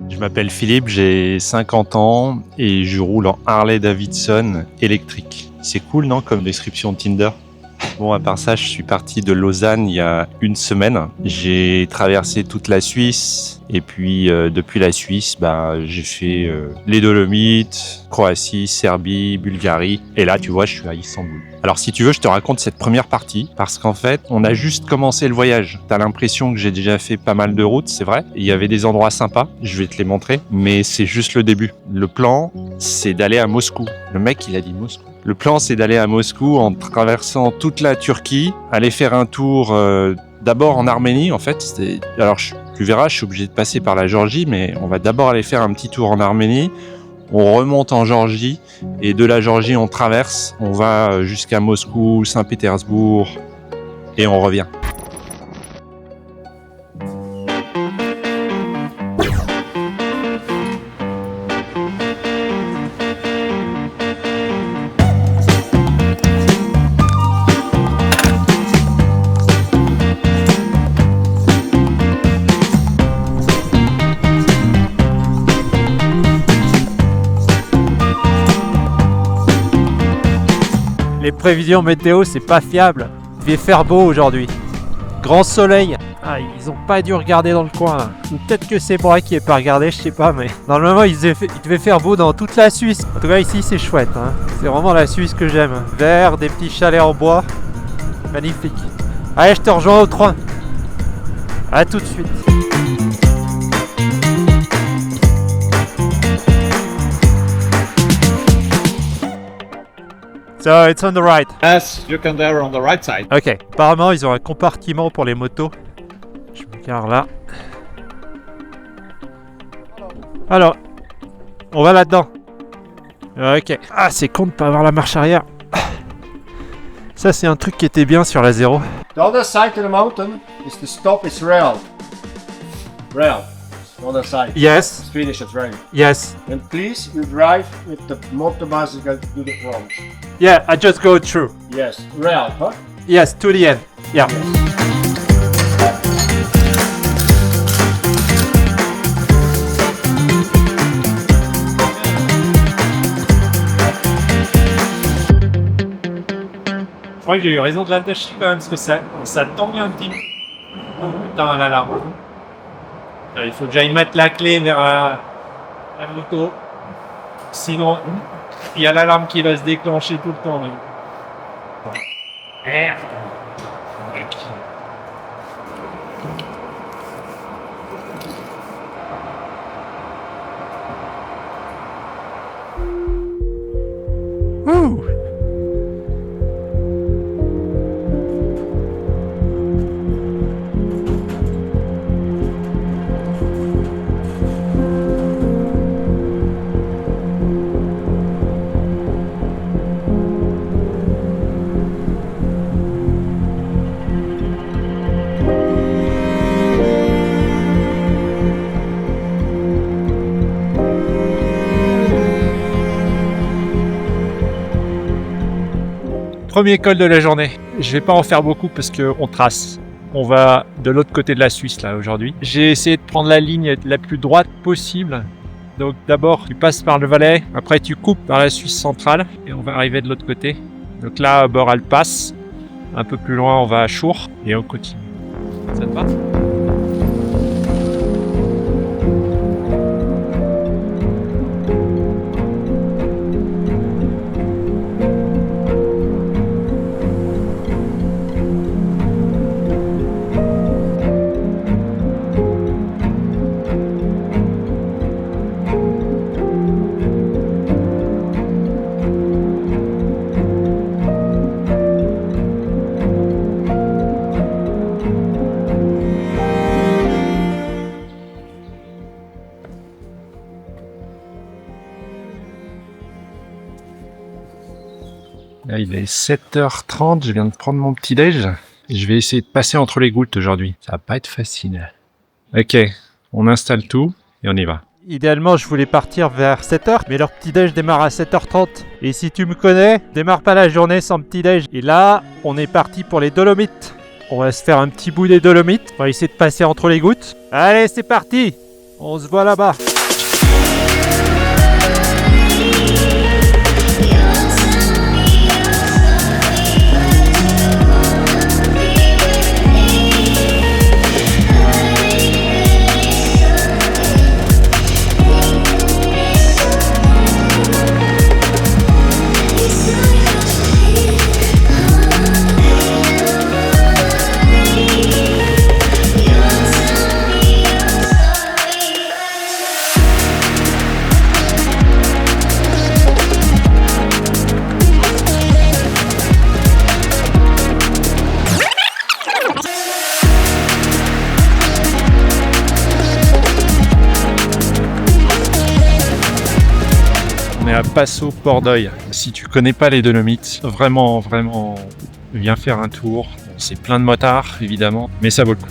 Je m'appelle Philippe, j'ai 50 ans et je roule en Harley Davidson électrique. C'est cool, non, comme description de Tinder? Bon, à part ça, je suis parti de Lausanne il y a une semaine. J'ai traversé toute la Suisse et puis depuis la Suisse, j'ai fait les Dolomites, Croatie, Serbie, Bulgarie. Et là, tu vois, je suis à Istanbul. Alors si tu veux, je te raconte cette première partie parce qu'en fait, on a juste commencé le voyage. T'as l'impression que j'ai déjà fait pas mal de routes, c'est vrai. Il y avait des endroits sympas, je vais te les montrer, mais c'est juste le début. Le plan, c'est d'aller à Moscou. Le mec, il a dit Moscou. Le plan, c'est d'aller à Moscou en traversant toute la Turquie, aller faire un tour d'abord en Arménie, en fait. Alors, tu verras, je suis obligé de passer par la Géorgie, mais on va d'abord aller faire un petit tour en Arménie. On remonte en Géorgie et de la Géorgie, on traverse. On va jusqu'à Moscou, Saint-Pétersbourg et on revient. Les prévisions météo, c'est pas fiable. Il devait faire beau aujourd'hui. Grand soleil. Ah, ils ont pas dû regarder dans le coin là. Ou peut-être que c'est moi qui ai pas regardé, je sais pas, mais normalement il devait faire beau dans toute la Suisse. En tout cas ici c'est chouette, hein. C'est vraiment la Suisse que j'aime. Vert, des petits chalets en bois. Magnifique. Allez, je te rejoins au train. À tout de suite. So it's on the right. Yes, you can there on the right side. Ok, apparemment ils ont un compartiment pour les motos. Je me gare là. Alors, on va là-dedans. Ok. Ah, c'est con de pas avoir la marche arrière. Ça, c'est un truc qui était bien sur la 0. The other side to the mountain is the stop is rail. Rail. The other side. Yes, Swedish is rail. yes. And please, you drive with the motor bicycle to the front. Yeah, I just go through. Yes, rail, huh? Yes, to the end. Yeah. Je crois que j'ai eu raison de l'attacher quand même, parce que ça tangue un petit peu. Oh, putain, l'alarme. Il faut que j'aille mettre la clé vers la moto. Sinon, il y a l'alarme qui va se déclencher tout le temps. Merde. Ouh. Premier col de la journée. Je vais pas en faire beaucoup parce qu'on trace. On va de l'autre côté de la Suisse là aujourd'hui. J'ai essayé de prendre la ligne la plus droite possible. Donc d'abord tu passes par le Valais, après tu coupes par la Suisse centrale et on va arriver de l'autre côté. Donc là à bord Alpasse, un peu plus loin on va à Chour et on continue. Ça te va ? Là, il est 7h30, je viens de prendre mon petit déj. Je vais essayer de passer entre les gouttes aujourd'hui. Ça va pas être facile. Ok, on installe tout et on y va. Idéalement, je voulais partir vers 7h, mais leur petit-déj démarre à 7h30. Et si tu me connais, démarre pas la journée sans petit-déj. Et là, on est parti pour les Dolomites. On va se faire un petit bout des Dolomites. On va essayer de passer entre les gouttes. Allez, c'est parti! On se voit là-bas. On est à Passo Pordoi. Si tu connais pas les Dolomites, vraiment, viens faire un tour. C'est plein de motards, évidemment, mais ça vaut le coup.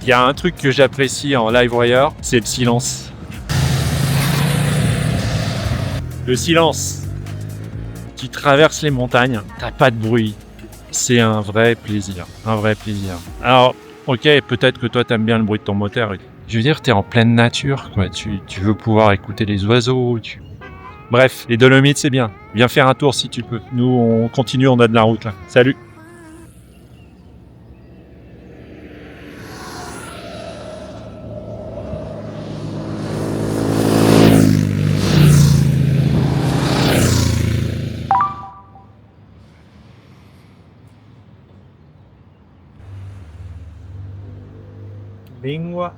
Il y a un truc que j'apprécie en LiveWire, c'est le silence. Le silence. Tu traverses les montagnes, t'as pas de bruit. C'est un vrai plaisir, Alors, ok, peut-être que toi t'aimes bien le bruit de ton moteur. Je veux dire, t'es en pleine nature, quoi. Tu veux pouvoir écouter les oiseaux. Bref, les Dolomites, c'est bien. Viens faire un tour si tu peux. Nous, on continue, on a de la route là. Salut! Lingua.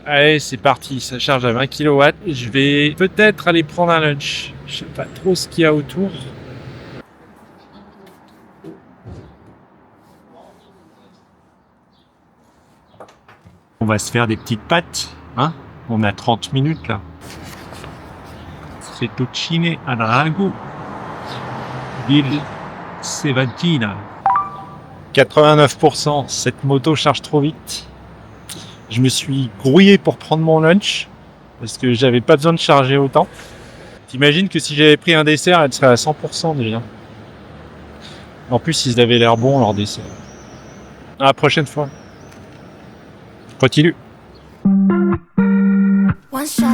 Allez, c'est parti, ça charge à 20 kW. Je vais peut-être aller prendre un lunch. Je sais pas trop ce qu'il y a autour. On va se faire des petites pâtes, hein? On a 30 minutes là. Fettuccine al ragu di Seventina. 89%, cette moto charge trop vite. Je me suis grouillé pour prendre mon lunch parce que j'avais pas besoin de charger autant. T'imagines que si j'avais pris un dessert, elle serait à 100% déjà. En plus, ils avaient l'air bons leur dessert. À la prochaine fois. Continue. One shot,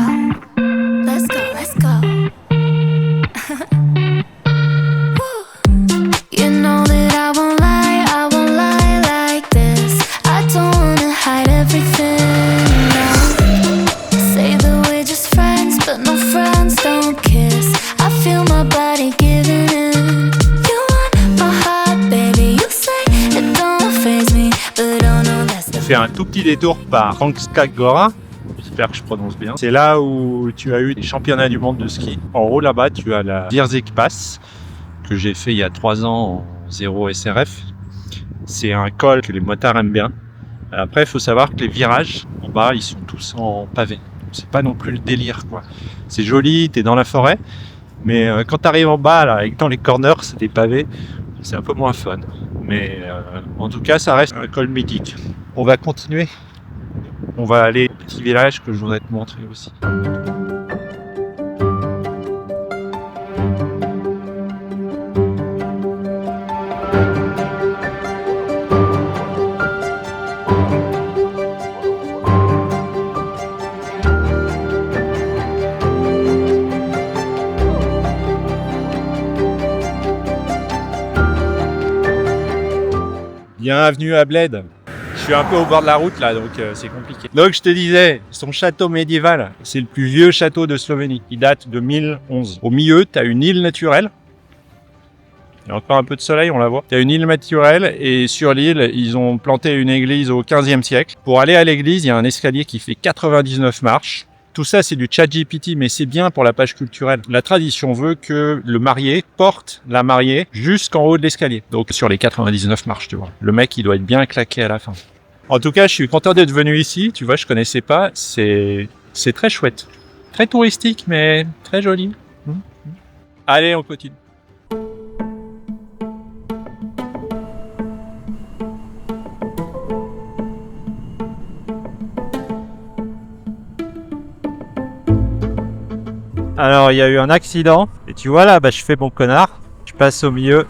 let's go, let's go. You know that I won't lie like this. I don't wanna hide everything. No. Say that we're just friends, but no friends don't kiss. I feel my body giving in. You want my heart, baby. You say it don't faze me, but oh no, that's On fait un tout petit détour par Kranjska Gora. J'espère que je prononce bien. C'est là où tu as eu les championnats du monde de ski. En haut là-bas, tu as la Vierzig Pass que j'ai fait il y a 3 ans en 0 SRF. C'est un col que les motards aiment bien. Après, il faut savoir que les virages en bas, ils sont tous en pavé. Donc, c'est pas non plus le délire, quoi. C'est joli, t'es dans la forêt, mais quand t'arrives en bas, là, et que dans les corners, c'est des pavés, c'est un peu moins fun. Mais en tout cas, ça reste un col mythique. On va continuer. On va aller au petit village que je voudrais te montrer aussi. Bienvenue à Bled. Je suis un peu au bord de la route là, donc c'est compliqué. Donc je te disais, son château médiéval, c'est le plus vieux château de Slovénie. Il date de 1011. Au milieu, tu as une île naturelle. Il y a encore un peu de soleil, on la voit. Tu as une île naturelle et sur l'île, ils ont planté une église au 15e siècle. Pour aller à l'église, il y a un escalier qui fait 99 marches. Tout ça, c'est du ChatGPT, mais c'est bien pour la page culturelle. La tradition veut que le marié porte la mariée jusqu'en haut de l'escalier. Donc sur les 99 marches, tu vois. Le mec, il doit être bien claqué à la fin. En tout cas, je suis content d'être venu ici. Tu vois, je connaissais pas. C'est très chouette. Très touristique, mais très joli. Allez, on continue. Alors, il y a eu un accident. Et tu vois là, je fais mon connard. Je passe au milieu.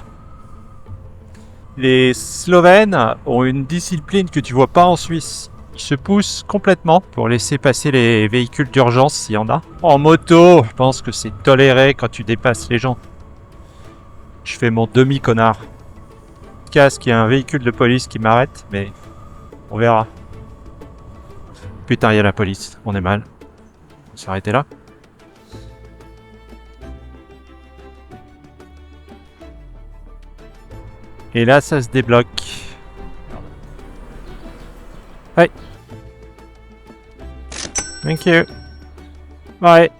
Les Slovènes ont une discipline que tu vois pas en Suisse. Ils se poussent complètement pour laisser passer les véhicules d'urgence s'il y en a. En moto, je pense que c'est toléré quand tu dépasses les gens. Je fais mon demi-connard. Casque, il y a un véhicule de police qui m'arrête, mais on verra. Putain, il y a la police, on est mal. On s'est arrêté là. Et là, ça se débloque. Ouais. Thank you. Ouais.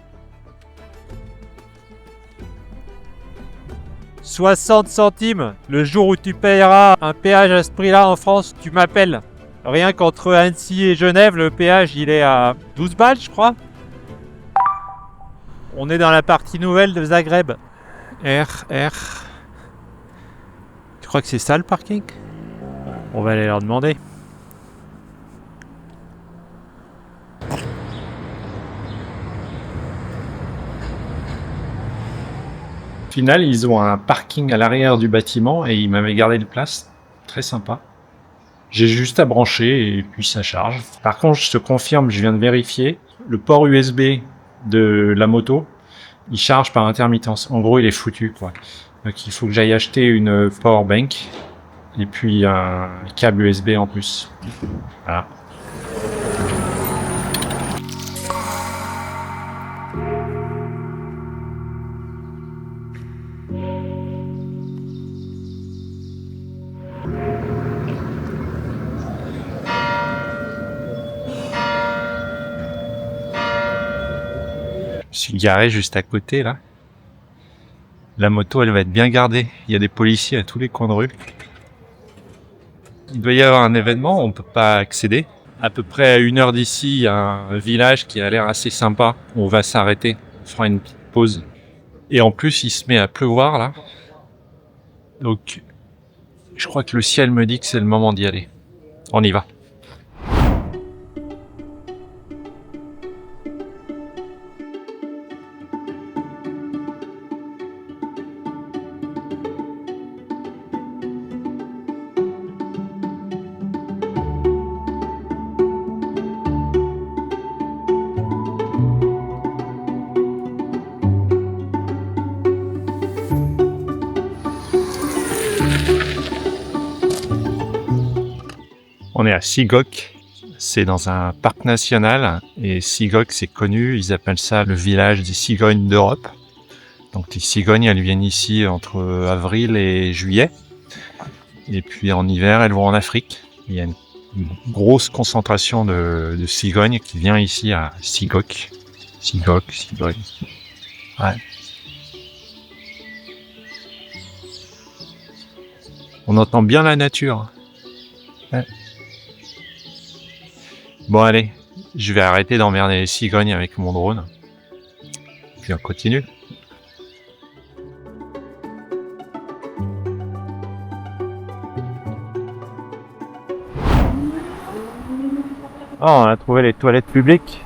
60 centimes. Le jour où tu payeras un péage à ce prix-là en France, tu m'appelles. Rien qu'entre Annecy et Genève, le péage, il est à 12 balles, je crois. On est dans la partie nouvelle de Zagreb. R. Tu crois que c'est ça le parking? On va aller leur demander. Au final, ils ont un parking à l'arrière du bâtiment et ils m'avaient gardé de place. Très sympa. J'ai juste à brancher et puis ça charge. Par contre, je te confirme, je viens de vérifier, le port USB de la moto, il charge par intermittence. En gros, il est foutu, quoi. Donc il faut que j'aille acheter une power bank et puis un câble USB en plus. Voilà. Je suis garé juste à côté là. La moto, elle va être bien gardée. Il y a des policiers à tous les coins de rue. Il doit y avoir un événement, on peut pas accéder. À peu près à 1 heure d'ici, il y a un village qui a l'air assez sympa. On va s'arrêter, on fera une petite pause. Et en plus, il se met à pleuvoir là. Donc, je crois que le ciel me dit que c'est le moment d'y aller. On y va. On est à Sigok, c'est dans un parc national et Sigok c'est connu, ils appellent ça le village des cigognes d'Europe. Donc les cigognes elles viennent ici entre avril et juillet et puis en hiver elles vont en Afrique. Il y a une grosse concentration de cigognes qui vient ici à Sigok. Sigok. Ouais. On entend bien la nature. Ouais. Bon allez, je vais arrêter d'emmerder les cigognes avec mon drone. Puis on continue. Oh, on a trouvé les toilettes publiques.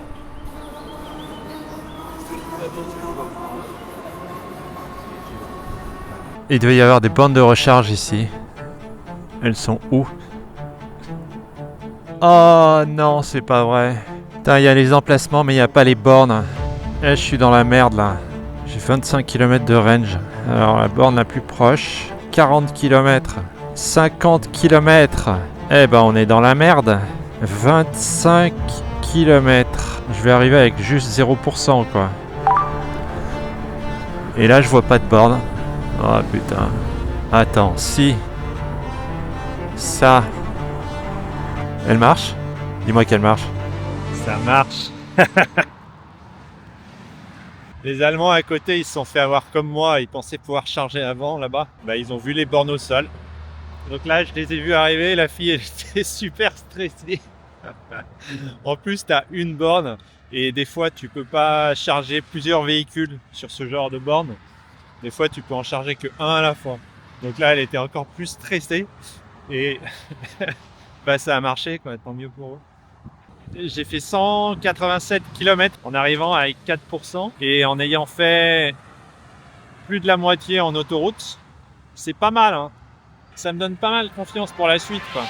Il doit y avoir des bornes de recharge ici. Elles sont où? Oh non, c'est pas vrai. Putain, il y a les emplacements, mais il n'y a pas les bornes. Là, je suis dans la merde, là. J'ai 25 km de range. Alors, la borne la plus proche, 40 km. 50 km. Eh ben, on est dans la merde. 25 km. Je vais arriver avec juste 0%, quoi. Et là, je vois pas de borne. Oh, putain. Attends, si... Ça... Elle marche? Dis-moi qu'elle marche. Ça marche. Les Allemands à côté, ils se sont fait avoir comme moi. Ils pensaient pouvoir charger avant là-bas. Bah, ils ont vu les bornes au sol. Donc là, je les ai vus arriver. La fille, elle était super stressée. En plus, tu as une borne et des fois, tu peux pas charger plusieurs véhicules sur ce genre de borne. Des fois, tu peux en charger que un à la fois. Donc là, elle était encore plus stressée et bah, ça a marché, quoi. Tant mieux pour eux. J'ai fait 187 km en arrivant avec 4% et en ayant fait plus de la moitié en autoroute. C'est pas mal, hein. Ça me donne pas mal confiance pour la suite, quoi.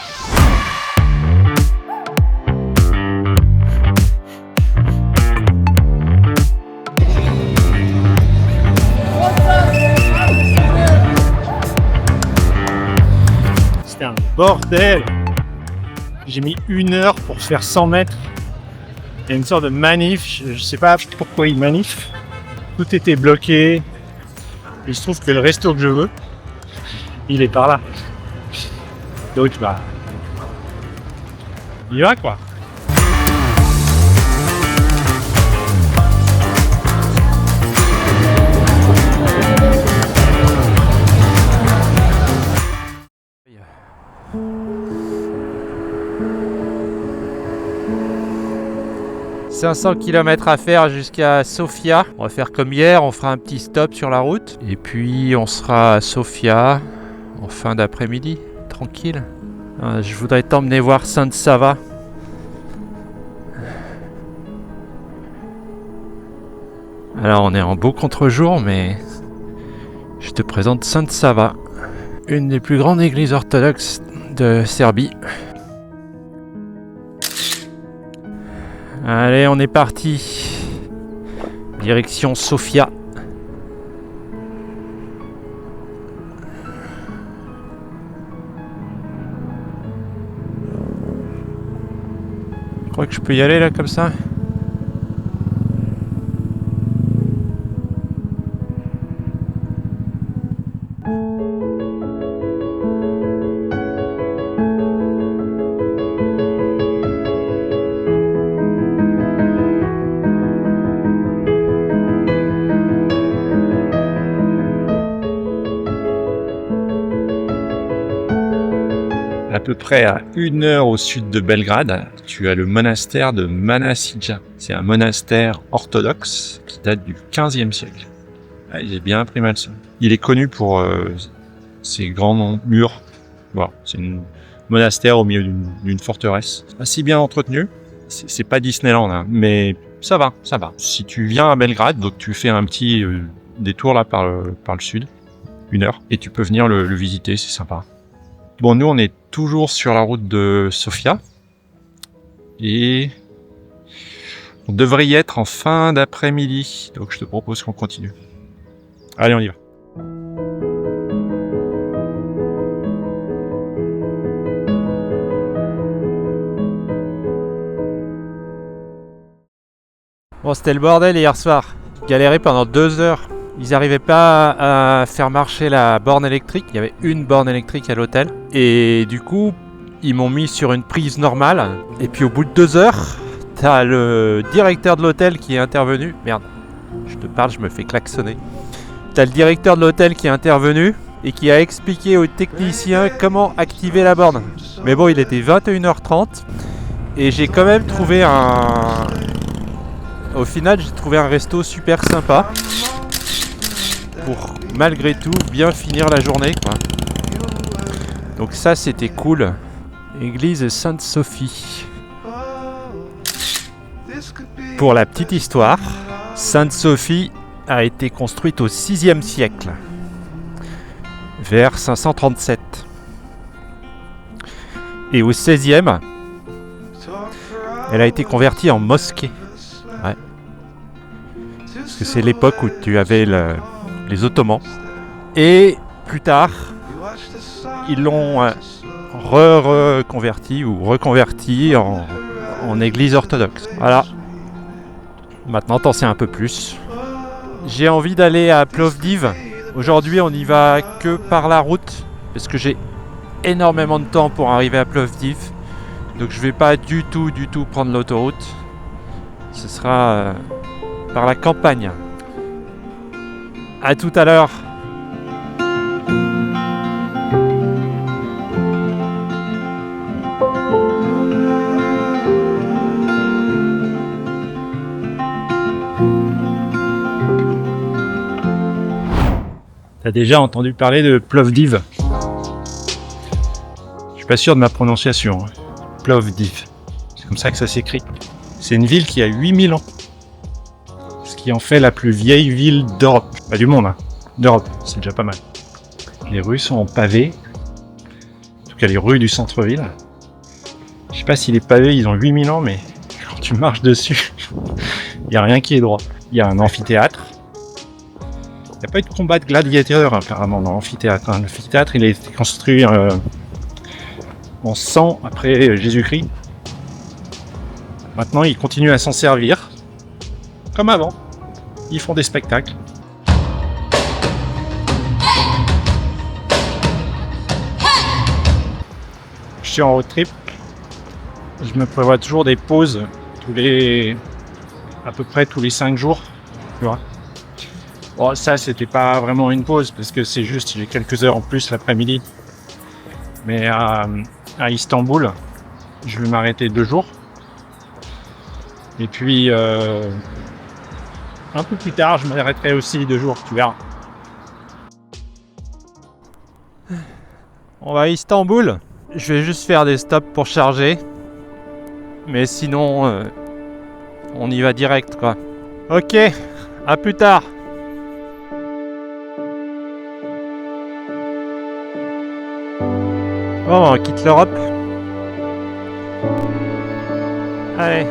Bordel! J'ai mis 1 heure pour faire 100 mètres. Il y a une sorte de manif, je sais pas pourquoi ils manifent. Tout était bloqué. Il se trouve que le resto que je veux, il est par là. Donc bah, il y va quoi. « 500 km à faire jusqu'à Sofia. On va faire comme hier, on fera un petit stop sur la route. Et puis on sera à Sofia en fin d'après-midi, tranquille. Je voudrais t'emmener voir Sainte-Sava. Alors on est en beau contre-jour, mais je te présente Sainte-Sava, une des plus grandes églises orthodoxes de Serbie. Allez, on est parti. Direction Sofia. Je crois que je peux y aller là comme ça. À peu près à 1 heure au sud de Belgrade, tu as le monastère de Manasija. C'est un monastère orthodoxe qui date du 15e siècle. J'ai bien appris ma leçon. Il est connu pour ses grands murs. Voilà, c'est un monastère au milieu d'une forteresse. Assez bien entretenu. C'est pas Disneyland, hein, mais ça va, ça va. Si tu viens à Belgrade, donc tu fais un petit détour là par le sud, 1 heure, et tu peux venir le visiter, c'est sympa. Bon, nous, on est toujours sur la route de Sofia. Et on devrait y être en fin d'après-midi. Donc, je te propose qu'on continue. Allez, on y va. Bon, c'était le bordel hier soir. Galéré pendant 2 heures. Ils n'arrivaient pas à faire marcher la borne électrique. Il y avait une borne électrique à l'hôtel. Et du coup, ils m'ont mis sur une prise normale. Et puis au bout de 2 heures, t'as le directeur de l'hôtel qui est intervenu. Merde, je te parle, je me fais klaxonner. T'as le directeur de l'hôtel qui est intervenu et qui a expliqué aux techniciens comment activer la borne. Mais bon, il était 21h30 et j'ai quand même trouvé Au final, j'ai trouvé un resto super sympa pour malgré tout bien finir la journée, quoi. Donc ça, c'était cool. Église Sainte-Sophie. Pour la petite histoire, Sainte-Sophie a été construite au 6e siècle, vers 537. Et au 16e, elle a été convertie en mosquée. Ouais. Parce que c'est l'époque où tu avais les Ottomans. Et plus tard, ils l'ont reconverti en église orthodoxe. Voilà. Maintenant, t'en sais un peu plus. J'ai envie d'aller à Plovdiv. Aujourd'hui, on n'y va que par la route parce que j'ai énormément de temps pour arriver à Plovdiv. Donc, je vais pas du tout prendre l'autoroute. Ce sera par la campagne. À tout à l'heure. T'as déjà entendu parler de Plovdiv? Je suis pas sûr de ma prononciation. Plovdiv. C'est comme ça que ça s'écrit. C'est une ville qui a 8000 ans. Ce qui en fait la plus vieille ville d'Europe. Pas du monde, hein. D'Europe. C'est déjà pas mal. Les rues sont en pavé. En tout cas, les rues du centre-ville. Je sais pas si les pavés, ils ont 8000 ans, mais quand tu marches dessus, il n'y a rien qui est droit. Il y a un amphithéâtre. Il n'y a pas eu de combat de gladiateurs apparemment dans l'amphithéâtre. L'amphithéâtre, il a été construit en 100 après Jésus-Christ. Maintenant, ils continuent à s'en servir, comme avant. Ils font des spectacles. Je suis en road trip. Je me prévois toujours des pauses à peu près tous les 5 jours, tu vois. Bon, ça, c'était pas vraiment une pause parce que c'est juste, j'ai quelques heures en plus l'après-midi. Mais à Istanbul, je vais m'arrêter 2 jours. Et puis, un peu plus tard, je m'arrêterai aussi 2 jours, tu verras. On va à Istanbul. Je vais juste faire des stops pour charger. Mais sinon, on y va direct, quoi. Ok, à plus tard. Bon, on quitte l'Europe. Allez.